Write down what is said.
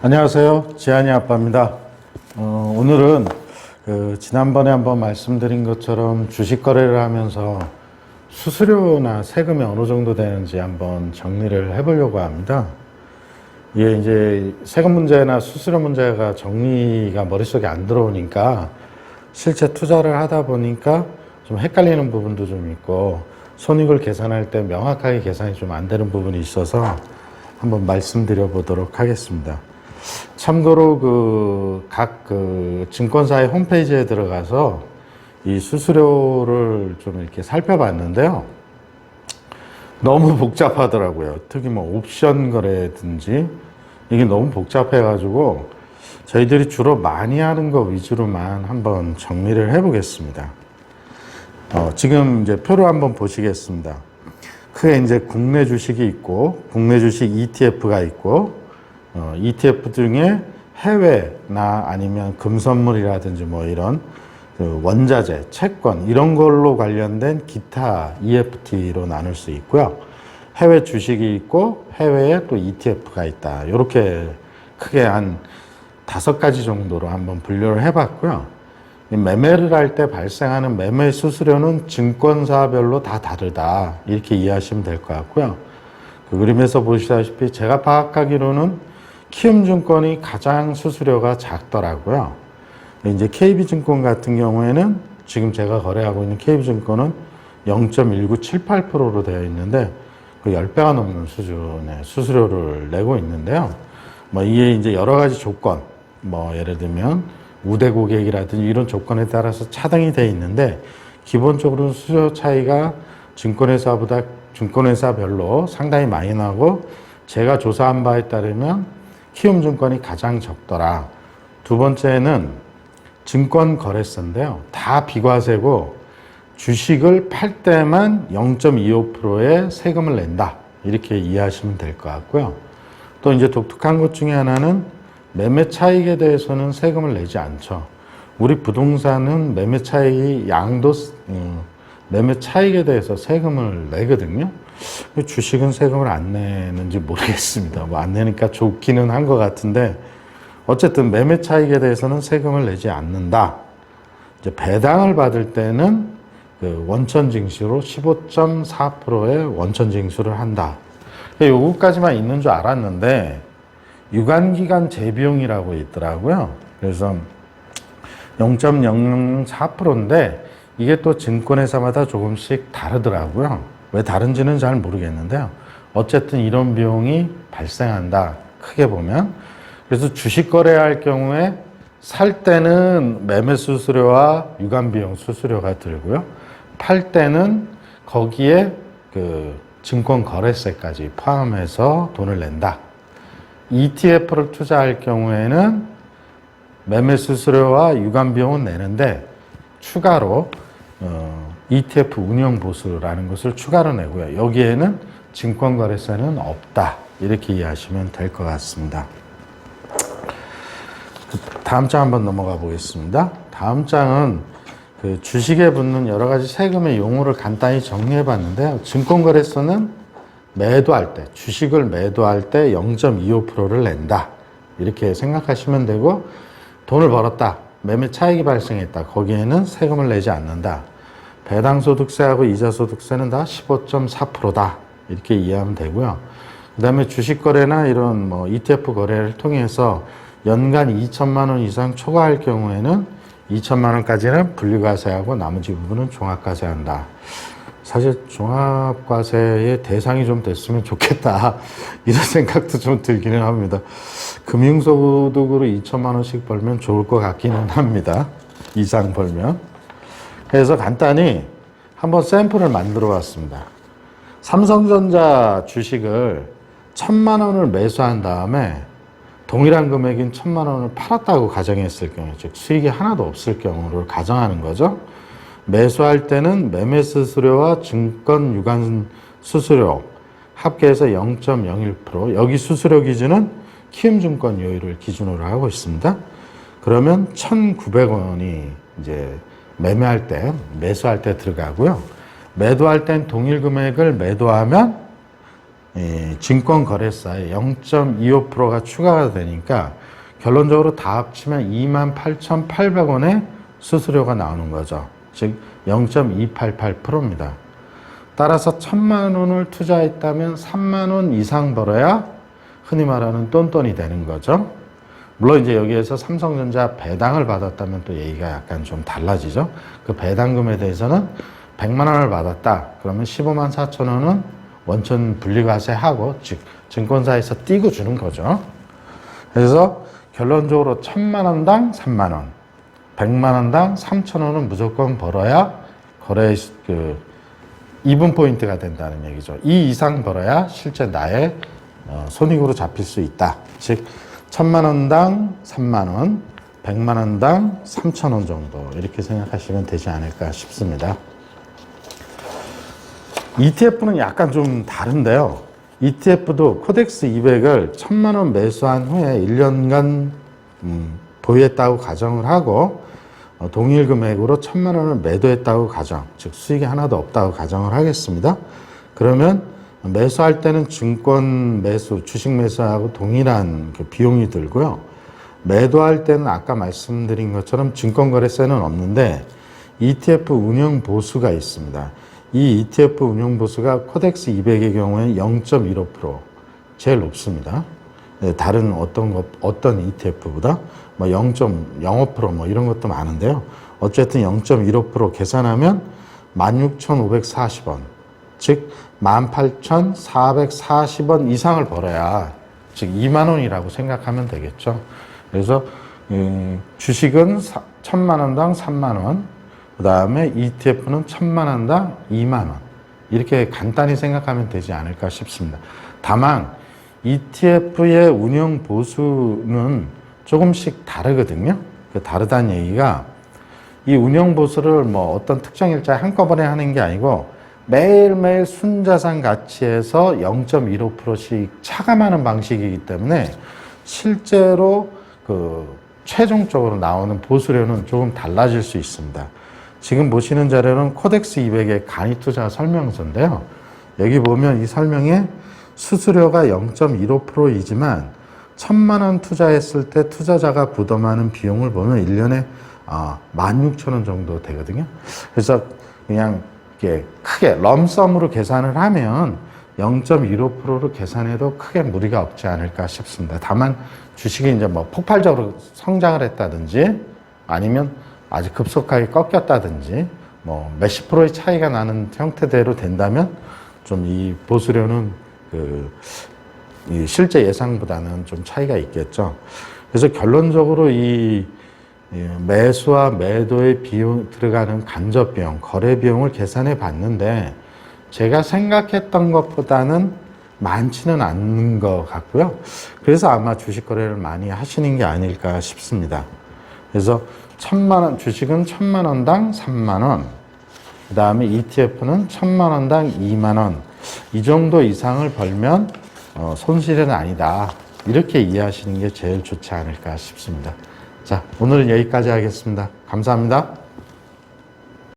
안녕하세요. 지한이 아빠입니다. 오늘은 지난번에 한번 말씀드린 것처럼 주식 거래를 하면서 수수료나 세금이 어느 정도 되는지 한번 정리를 해보려고 합니다. 이게 이제 세금 문제나 수수료 문제가 정리가 머릿속에 안 들어오니까 실제 투자를 하다 보니까 좀 헷갈리는 부분도 좀 있고 손익을 계산할 때 명확하게 계산이 좀 안 되는 부분이 있어서 한번 말씀드려 보도록 하겠습니다. 참고로 각 증권사의 홈페이지에 들어가서 이 수수료를 좀 이렇게 살펴봤는데요. 너무 복잡하더라고요. 특히 뭐 옵션 거래든지 이게 너무 복잡해가지고 저희들이 주로 많이 하는 거 위주로만 한번 정리를 해보겠습니다. 지금 이제 표를 한번 보시겠습니다. 크게 이제 국내 주식이 있고 국내 주식 ETF가 있고 ETF 중에 해외나 아니면 금선물이라든지 뭐 이런 원자재, 채권 이런 걸로 관련된 기타 EFT로 나눌 수 있고요. 해외 주식이 있고 해외에 또 ETF가 있다. 이렇게 크게 한 5가지 정도로 한번 분류를 해봤고요. 매매를 할 때 발생하는 매매 수수료는 증권사별로 다 다르다. 이렇게 이해하시면 될 것 같고요. 그 그림에서 보시다시피 제가 파악하기로는 키움증권이 가장 수수료가 작더라고요. 이제 KB증권 같은 경우에는 지금 제가 거래하고 있는 KB증권은 0.1978%로 되어 있는데 그 10배가 넘는 수준의 수수료를 내고 있는데요. 뭐 이게 이제 여러 가지 조건, 뭐 예를 들면 우대 고객이라든지 이런 조건에 따라서 차등이 되어 있는데 기본적으로 수수료 차이가 증권회사별로 상당히 많이 나고 제가 조사한 바에 따르면 키움증권이 가장 적더라. 두 번째는 증권거래세인데요. 다 비과세고 주식을 팔 때만 0.25%의 세금을 낸다. 이렇게 이해하시면 될 것 같고요. 또 이제 독특한 것 중에 하나는 매매 차익에 대해서는 세금을 내지 않죠. 우리 부동산은 매매 차익이 매매 차익에 대해서 세금을 내거든요. 주식은 세금을 안 내는지 모르겠습니다. 뭐 안 내니까 좋기는 한 것 같은데 어쨌든 매매 차익에 대해서는 세금을 내지 않는다. 이제 배당을 받을 때는 원천 징수로 15.4%의 원천 징수를 한다. 요거까지만 있는 줄 알았는데 유관기간 재비용이라고 있더라고요. 그래서 0.004%인데 이게 또 증권회사마다 조금씩 다르더라고요. 왜 다른지는 잘 모르겠는데요. 어쨌든 이런 비용이 발생한다. 크게 보면. 그래서 주식 거래할 경우에 살 때는 매매 수수료와 유관 비용 수수료가 들고요. 팔 때는 거기에 증권 거래세까지 포함해서 돈을 낸다. ETF를 투자할 경우에는 매매 수수료와 유관 비용은 내는데 추가로 ETF 운영 보수라는 것을 추가로 내고요. 여기에는 증권거래세는 없다. 이렇게 이해하시면 될 것 같습니다. 다음 장 한번 넘어가 보겠습니다. 다음 장은 주식에 붙는 여러 가지 세금의 용어를 간단히 정리해 봤는데요. 증권거래세는 매도할 때, 주식을 매도할 때 0.25%를 낸다. 이렇게 생각하시면 되고, 돈을 벌었다. 매매 차익이 발생했다. 거기에는 세금을 내지 않는다. 배당소득세하고 이자소득세는 다 15.4%다. 이렇게 이해하면 되고요. 그 다음에 주식거래나 이런 뭐 ETF 거래를 통해서 연간 2천만 원 이상 초과할 경우에는 2천만 원까지는 분리과세하고 나머지 부분은 종합과세한다. 사실 종합과세의 대상이 좀 됐으면 좋겠다. 이런 생각도 좀 들기는 합니다. 금융소득으로 2천만 원씩 벌면 좋을 것 같기는 합니다. 이상 벌면. 그래서 간단히 한번 샘플을 만들어 봤습니다. 삼성전자 주식을 1,000만 원을 매수한 다음에 동일한 금액인 1,000만 원을 팔았다고 가정했을 경우, 즉 수익이 하나도 없을 경우를 가정하는 거죠. 매수할 때는 매매 수수료와 증권 유관 수수료 합계해서 0.01%, 여기 수수료 기준은 키움증권 요율을 기준으로 하고 있습니다. 그러면 1,900원이 이제 매매할 때, 매수할 때 들어가고요. 매도할 땐 동일 금액을 매도하면 증권 거래사에 0.25%가 추가가 되니까 결론적으로 다 합치면 28,800원의 수수료가 나오는 거죠. 즉 0.288%입니다. 따라서 1,000만 원을 투자했다면 3만 원 이상 벌어야 흔히 말하는 똔똔이 되는 거죠. 물론 이제 여기에서 삼성전자 배당을 받았다면 또 얘기가 약간 좀 달라지죠. 그 배당금에 대해서는 100만 원을 받았다. 그러면 15만 4천 원은 원천 분리과세하고 즉 증권사에서 띄고 주는 거죠. 그래서 결론적으로 1,000만 원당 3만 원, 100만 원당 3천 원은 무조건 벌어야 거래 이분 포인트가 된다는 얘기죠. 이 이상 벌어야 실제 나의 손익으로 잡힐 수 있다. 즉 1,000만 원당 3만 원, 100만 원당 3천 원 정도 이렇게 생각하시면 되지 않을까 싶습니다. ETF는 약간 좀 다른데요. ETF도 코덱스 200을 1,000만 원 매수한 후에 1년간 보유했다고 가정을 하고 동일 금액으로 1,000만 원을 매도했다고 가정, 즉 수익이 하나도 없다고 가정을 하겠습니다. 그러면 매수할 때는 증권 매수, 주식 매수하고 동일한 그 비용이 들고요. 매도할 때는 아까 말씀드린 것처럼 증권거래세는 없는데 ETF 운영 보수가 있습니다. 이 ETF 운용 보수가 코덱스 200의 경우에는 0.15% 제일 높습니다. 다른 어떤 ETF보다 뭐 0.05% 뭐 이런 것도 많은데요. 어쨌든 0.15% 계산하면 16,540원, 즉 18,440원 이상을 벌어야 즉 2만 원이라고 생각하면 되겠죠. 그래서 주식은 1,000만 원당 3만 원, 그 다음에 ETF는 1,000만 원당 2만 원. 이렇게 간단히 생각하면 되지 않을까 싶습니다. 다만 ETF의 운영 보수는 조금씩 다르거든요. 그 다르다는 얘기가 이 운영 보수를 뭐 어떤 특정 일자에 한꺼번에 하는 게 아니고 매일매일 순자산 가치에서 0.15%씩 차감하는 방식이기 때문에 실제로 그 최종적으로 나오는 보수료는 조금 달라질 수 있습니다. 지금 보시는 자료는 코덱스 200의 간이투자 설명서인데요. 여기 보면 이 설명에 수수료가 0.15%이지만 1,000만 원 투자했을 때 투자자가 부담하는 비용을 보면 1년에 16,000원 정도 되거든요. 그래서 그냥 이렇게 크게 럼썸으로 계산을 하면 0.15%로 계산해도 크게 무리가 없지 않을까 싶습니다. 다만 주식이 이제 뭐 폭발적으로 성장을 했다든지 아니면 아주 급속하게 꺾였다든지 뭐 몇십 프로의 차이가 나는 형태대로 된다면 좀 이 보수료는 이 실제 예상보다는 좀 차이가 있겠죠. 그래서 결론적으로 이 매수와 매도의 비용 들어가는 간접 비용, 거래 비용을 계산해 봤는데 제가 생각했던 것보다는 많지는 않는 것 같고요. 그래서 아마 주식 거래를 많이 하시는 게 아닐까 싶습니다. 그래서 1,000만 원, 주식은 1,000만 원당 3만 원, 그 다음에 ETF는 1,000만 원당 2만 원, 이 정도 이상을 벌면 손실은 아니다. 이렇게 이해하시는 게 제일 좋지 않을까 싶습니다. 자, 오늘은 여기까지 하겠습니다. 감사합니다.